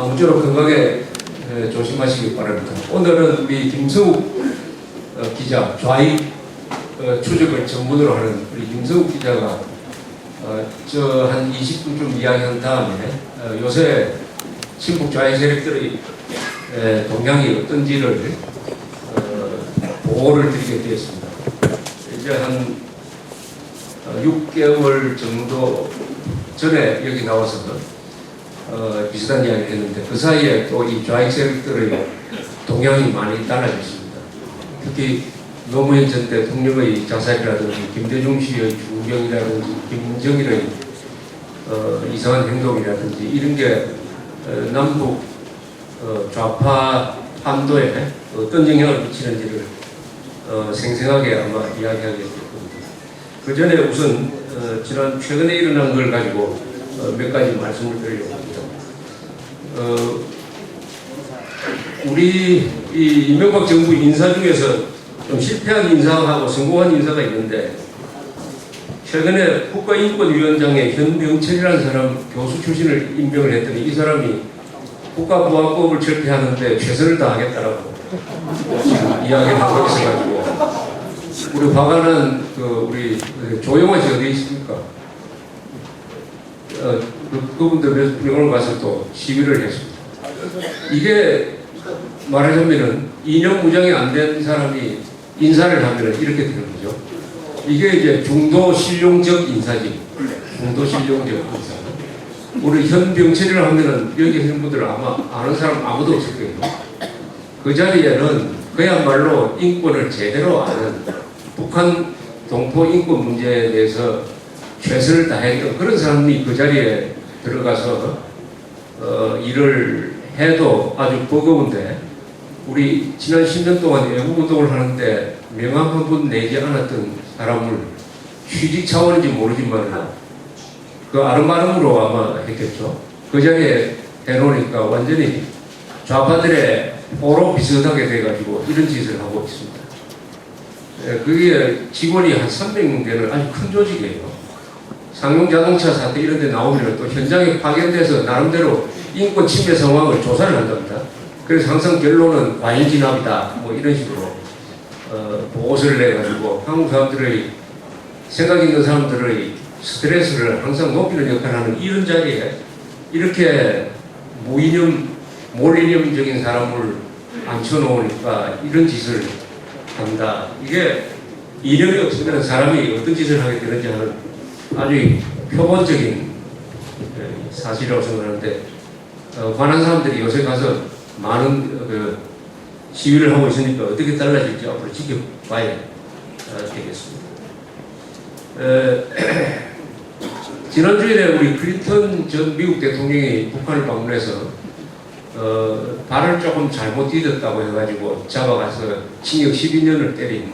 아무쪼록 건강에 조심하시기 바랍니다. 오늘은 우리 김성욱 기자, 좌익 추적을 전문으로 하는 우리 김성욱 기자가 저 한 20분쯤 이야기한 다음에 요새 친북 좌익 세력들의 동향이 어떤지를 보고를 드리게 되었습니다. 이제 한 6개월 정도 전에 여기 나와서 비슷한 이야기를 했는데 그 사이에 또 이 좌익 세력들의 동향이 많이 달라졌습니다. 특히 노무현 전 대통령의 자살이라든지 김대중 씨의 중경이라든지 김정일의 이상한 행동이라든지 이런 게 남북 좌파 한도에 어떤 영향을 미치는지를 생생하게 아마 이야기하게 될 겁니다. 그 전에 우선 지난 최근에 일어난 걸 가지고 몇 가지 말씀을 드리려고 합니다. 우리 이 이명박 정부 인사 중에서 좀 실패한 인사하고 성공한 인사가 있는데 최근에 국가인권위원장에 현병철이라는 사람 교수 출신을 임명을 했더니 이 사람이 국가보안법을 철폐하는데 최선을 다하겠다라고 지금 이야기를 하고 있어가지고 우리 화가는 우리 조영호 씨 어디 있습니까? 그분들 병원을 가서 또 시위를 했습니다. 이게 말하자면은 이념 무장이 안 된 사람이 인사를 하면은 이렇게 되는 거죠. 이게 이제 중도 실용적 인사지. 중도 실용적 인사. 우리 현병철이를 하면은 여기 계신 분들은 아마 아는 사람 아무도 없을 거예요. 그 자리에는 그야말로 인권을 제대로 아는 북한 동포 인권 문제에 대해서 최선을 다했던 그런 사람이 그 자리에 들어가서 일을 해도 아주 버거운데 우리 지난 10년 동안 애국운동을 하는데 명함 한 번 내지 않았던 사람을 취직 차원인지 모르지만 그 아름아름으로 아마 했겠죠. 그 자리에 해놓으니까 완전히 좌파들의 포로 비슷하게 돼가지고 이런 짓을 하고 있습니다. 그게 직원이 한 300명 되는 아주 큰 조직이에요. 상용자동차 사태 이런 데 나오면 또 현장에 파견돼서 나름대로 인권 침해 상황을 조사를 한답니다. 그래서 항상 결론은 과잉 진압이다 뭐 이런 식으로 보고서를 내가지고 한국 사람들의 생각 있는 사람들의 스트레스를 항상 높이는 역할을 하는 이런 자리에 이렇게 무이념 몰이념적인 사람을 앉혀놓으니까 이런 짓을 한다. 이게 이념이 없으면 사람이 어떤 짓을 하게 되는지 하는 아주 표본적인 사실이라고 생각하는데 관한 사람들이 요새 가서 많은 시위를 하고 있으니까 어떻게 달라질지 앞으로 지켜봐야 되겠습니다. 지난주에 우리 클린턴 전 미국 대통령이 북한을 방문해서 발을 조금 잘못 디뎠다고 해가지고 잡아가서 징역 12년을 때린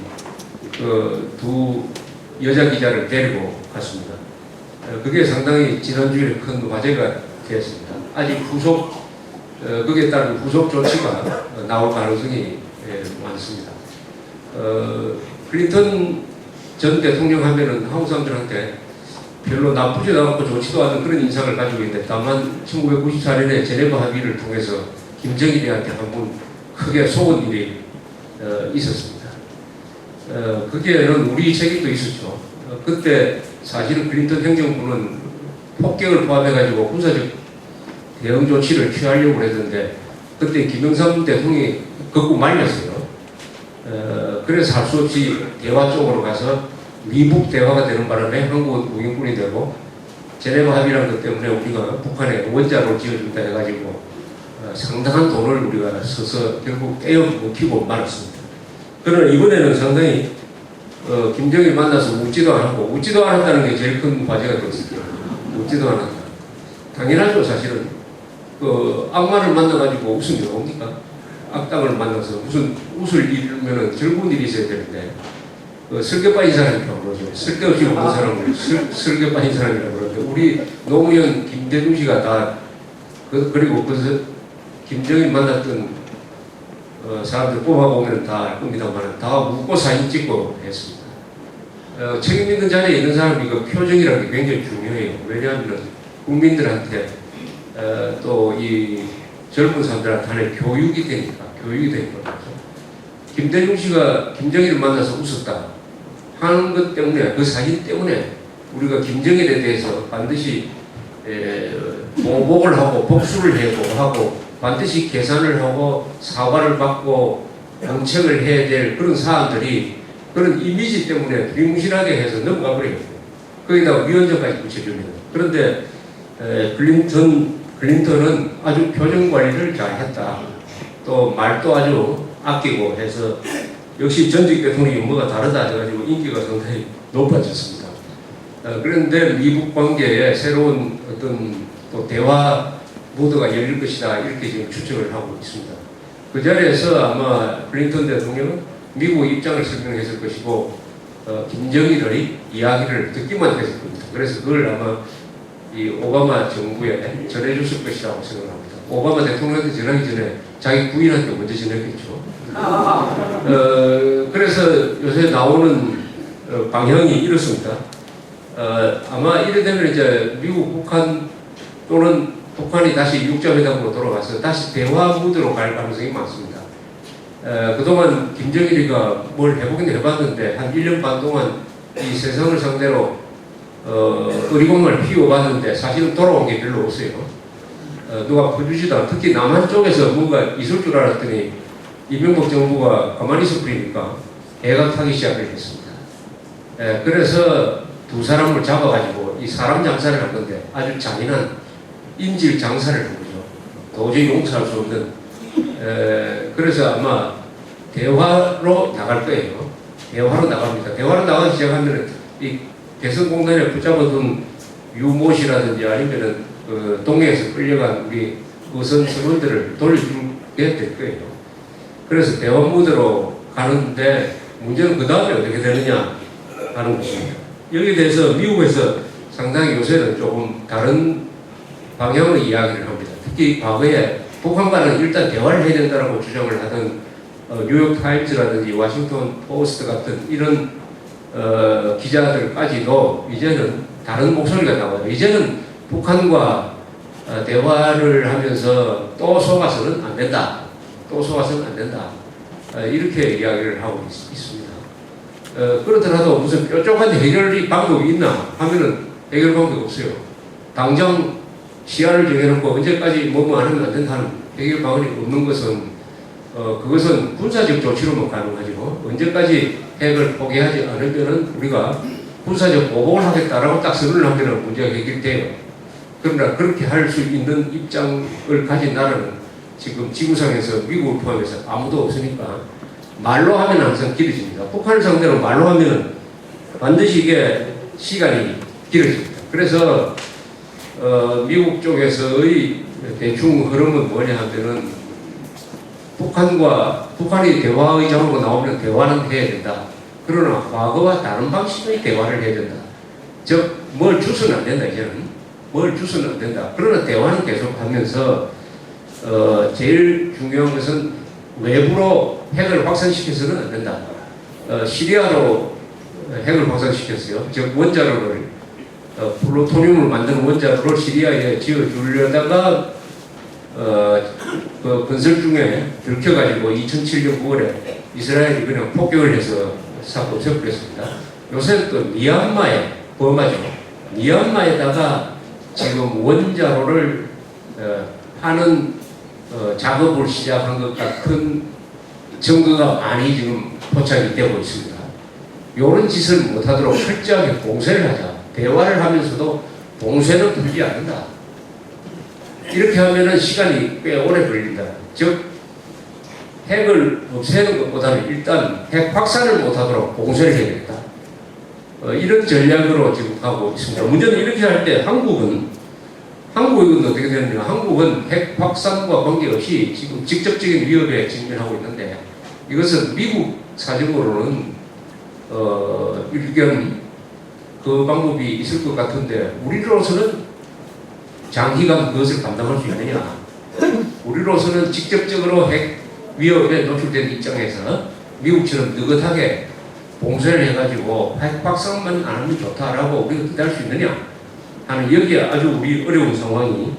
그 두 여자 기자를 데리고 갔습니다. 그게 상당히 지난주에 큰 화제가 되었습니다. 아직 거기에 따른 후속 조치가 나올 가능성이 많습니다. 클린턴 전 대통령 하면은 한국 사람들한테 별로 나쁘지도 않고 좋지도 않은 그런 인상을 가지고 있는데 다만 1994년에 제네바 합의를 통해서 김정일이한테 한번 크게 속은 일이 있었습니다. 거기에는 우리 책임도 있었죠. 그때 사실은 클린턴 행정부는 폭격을 포함해가지고 군사적 대응 조치를 취하려고 했는데 그때 김영삼 대통령이 극구 말렸어요. 그래서 할 수 없이 대화 쪽으로 가서 미북 대화가 되는 바람에 한국은 우영군이 되고 제네바 합의라는 것 때문에 우리가 북한에 원자로 지어준다 해가지고 상당한 돈을 우리가 써서 결국 떼어 묵히고 말았습니다. 그러나 이번에는 상당히 김정일 만나서 묻지도 않았고 묻지도 않았다는 게 제일 큰 과제가 됐습니다. 묻지도 않았다. 당연하죠. 사실은 악마를 만나가지고 웃음이 나옵니까? 악당을 만나서 무슨 웃을 일이면은 즐거운 일이 있어야 되는데 슬개 빠진 사람이라고 그러죠. 쓸데없이 없는 사람을 슬개 빠진 사람이라고 그러는데 우리 노무현 김대중 씨가 다 그리고 김정일 만났던 사람들 뽑아보면 다 알 겁니다만 다 묻고 사진 찍고 했습니다. 책임 있는 자리에 있는 사람이 그 표정이라는 게 굉장히 중요해요. 왜냐하면 국민들한테 또 이 젊은 사람들한테 하나의 교육이 되니까 김대중 씨가 김정일을 만나서 웃었다 하는 것 때문에, 그 사진 때문에 우리가 김정일에 대해서 반드시 보복을 하고 복수를 하고 반드시 계산을 하고 사과를 받고 정책을 해야 될 그런 사람들이 그런 이미지 때문에 비무실하게 해서 넘어가 버리거든요. 거기다가 위원장까지 붙여줍니다. 그런데 클린턴은 아주 표정 관리를 잘 했다. 또 말도 아주 아끼고 해서 역시 전직 대통령이 뭐가 다르다 해가지고 인기가 상당히 높아졌습니다. 그런데 미국 관계에 새로운 어떤 또 대화 모드가 열릴 것이다 이렇게 지금 추측을 하고 있습니다. 그 자리에서 아마 클린턴 대통령은 미국 입장을 설명했을 것이고 김정일의 이야기를 듣기만 했을 겁니다. 그래서 그걸 아마 이 오바마 정부에 전해줬을 것이라고 생각합니다. 오바마 대통령한테 전하기 전에 자기 부인한테 먼저 전했겠죠. 그래서 요새 나오는 방향이 이렇습니다. 아마 이래 되면 이제 미국, 북한 또는 북한이 다시 육자회담으로 돌아가서 다시 대화 무드로 갈 가능성이 많습니다. 그동안 김정일이가 뭘 해보긴 해봤는데 한 1년 반 동안 이 세상을 상대로 어리광을 피워봤는데 사실은 돌아온 게 별로 없어요. 누가 퍼주지도 않고 특히 남한 쪽에서 뭔가 있을 줄 알았더니 이명박 정부가 가만히 있어 버리니까 애가 타기 시작을 했습니다. 그래서 두 사람을 잡아가지고 이 사람 장사를 한 건데 아주 잔인한 인질 장사를 한 거죠. 도저히 용서할 수 없는. 그래서 아마 대화로 나갈 거예요. 대화로 나갑니다. 대화로 나가기 시작하면 이 개성공단에 붙잡아둔 유모씨라든지 아니면은 그 동해에서 끌려간 우리 의선 선원들을 돌려주게 될 거예요. 그래서 대화 무드로 가는데 문제는 그 다음에 어떻게 되느냐 하는 것입니다. 여기에 대해서 미국에서 상당히 요새는 조금 다른 방향으로 이야기를 합니다. 특히 과거에 북한과는 일단 대화를 해야 된다고 주장을 하던 뉴욕타임즈라든지 워싱턴 포스트 같은 이런 기자들까지도 이제는 다른 목소리가 나와요. 이제는 북한과 대화를 하면서 또 속아서는 안 된다. 이렇게 이야기를 하고 있습니다. 그렇더라도 무슨 뾰족한 해결 방법이 있나 하면은 해결 방법이 없어요. 당장 시한을 정해놓고 언제까지 뭐뭐 안 하면 안 된다는 해결 방안이 없는 것은 그것은 군사적 조치로만 가능하죠. 언제까지 핵을 포기하지 않으면은 우리가 군사적 보복을 하겠다라고 딱 선언을 하면은 문제가 해결돼요. 그러나 그렇게 할 수 있는 입장을 가진 나라는 지금 지구상에서 미국을 포함해서 아무도 없으니까 말로 하면 항상 길어집니다. 북한을 상대로 말로 하면은 반드시 이게 시간이 길어집니다. 그래서 미국 쪽에서의 대충 흐름은 뭐냐 하면은 북한이 대화 의장으로 나오면 대화는 해야 된다. 그러나 과거와 다른 방식의 대화를 해야 된다. 즉, 뭘 주서는 안 된다, 이제는. 뭘 주서는 안 된다. 그러나 대화는 계속 하면서, 제일 중요한 것은 외부로 핵을 확산시켜서는 안 된다. 시리아로 핵을 확산시켰어요. 즉, 원자로를, 플루토늄을 만드는 원자로를 시리아에 지어주려다가, 그 건설 중에 들켜가지고 2007년 9월에 이스라엘이 그냥 폭격을 해서 싹 없애버렸습니다. 요새 또 미얀마에 범하죠. 미얀마에다가 지금 원자로를 하는 작업을 시작한 것 같은 증거가 많이 지금 포착이 되고 있습니다. 이런 짓을 못하도록 철저하게 봉쇄를 하자. 대화를 하면서도 봉쇄는 풀지 않는다. 이렇게 하면은 시간이 꽤 오래 걸린다. 즉, 핵을 없애는 것보다는 일단 핵 확산을 못하도록 봉쇄를 해야 되겠다. 이런 전략으로 지금 가고 있습니다. 문제는 이렇게 할 때 한국은 어떻게 되느냐. 한국은 핵 확산과 관계없이 지금 직접적인 위협에 직면하고 있는데 이것은 미국 사정으로는 일견 그 방법이 있을 것 같은데 우리로서는 장기간 그것을 감당할 수 있느냐. 우리로서는 직접적으로 핵 위협에 노출된 입장에서 미국처럼 느긋하게 봉쇄를 해가지고 핵 확산만 안 하면 좋다라고 우리가 기대할 수 있느냐 하는 여기에 아주 우리 어려운 상황이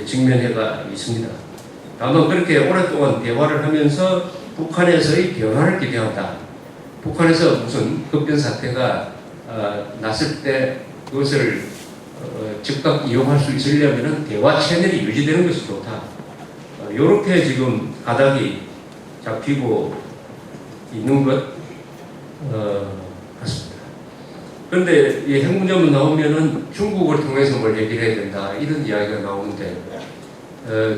직면해가 있습니다. 다만 그렇게 오랫동안 대화를 하면서 북한에서의 변화를 기대한다. 북한에서 무슨 급변 사태가 났을 때 그것을 즉각 이용할 수 있으려면 대화 채널이 유지되는 것이 좋다. 이렇게 지금 가닥이 잡히고 있는 것 같습니다. 그런데 이 핵 문제만 나오면은 중국을 통해서 뭘 해결해야 된다 이런 이야기가 나오는데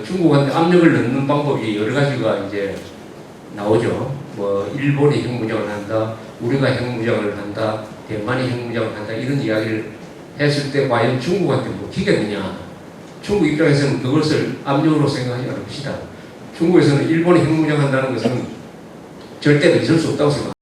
중국한테 압력을 넣는 방법이 여러 가지가 이제 나오죠. 뭐 일본이 핵무장을 한다, 우리가 핵무장을 한다, 대만이 핵무장을 한다 이런 이야기를 했을 때 과연 중국한테 먹히겠느냐? 중국 입장에서는 그것을 압력으로 생각하지 않읍시다. 중국에서는 일본이 핵무장한다는 것은 절대 있을 수 없다고 생각합니다.